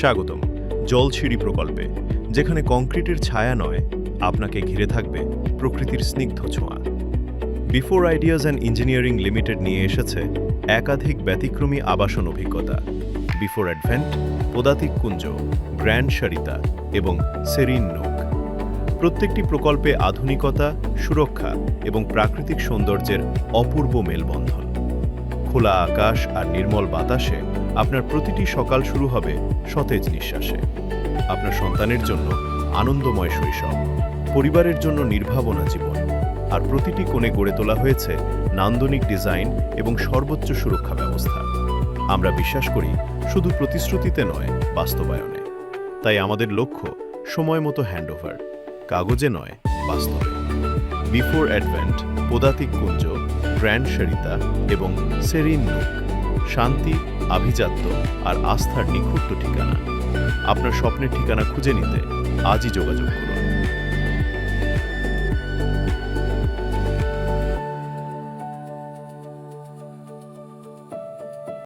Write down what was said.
স্বাগতম জলছিড়ি প্রকল্পে, যেখানে কংক্রিটের ছায়া নয়, আপনাকে ঘিরে থাকবে প্রকৃতির স্নিগ্ধ ছোঁয়া। Before ideas and engineering limited নিয়ে এসেছে একাধিক ব্যতিক্রমী আবাসন অভিজ্ঞতা। বিফোর অ্যাডভেন্ট, পদাতিক কুঞ্জ, গ্র্যান্ড সারিতা এবং সেরিন নুক। প্রত্যেকটি প্রকল্পে আধুনিকতা, সুরক্ষা এবং প্রাকৃতিক সৌন্দর্যের অপূর্ব মেলবন্ধন। খোলা আকাশ আর নির্মল বাতাসে আপনার প্রতিটি সকাল শুরু হবে সতেজ নিঃশ্বাসে। আপনার সন্তানের জন্য আনন্দময় শৈশব, পরিবারের জন্য নির্ভাবনা জীবন, আর প্রতিটি কোণে গড়ে তোলা হয়েছে নান্দনিক ডিজাইন এবং সর্বোচ্চ সুরক্ষা ব্যবস্থা। আমরা বিশ্বাস করি শুধু প্রতিশ্রুতিতে নয়, বাস্তবায়নে। তাই আমাদের লক্ষ্য সময় মতো হ্যান্ডওভার, কাগজে নয়, বাস্তবে। বিফোর অ্যাডভেন্ট, পদাতিক কুঞ্জ, গ্র্যান্ড সারিতা এবং সেরিন নুক, শান্তি, আভিজাত্য আর আস্থার নিখুঁত ঠিকানা। আপনার স্বপ্নের ঠিকানা খুঁজে নিতে আজই যোগাযোগ করুন।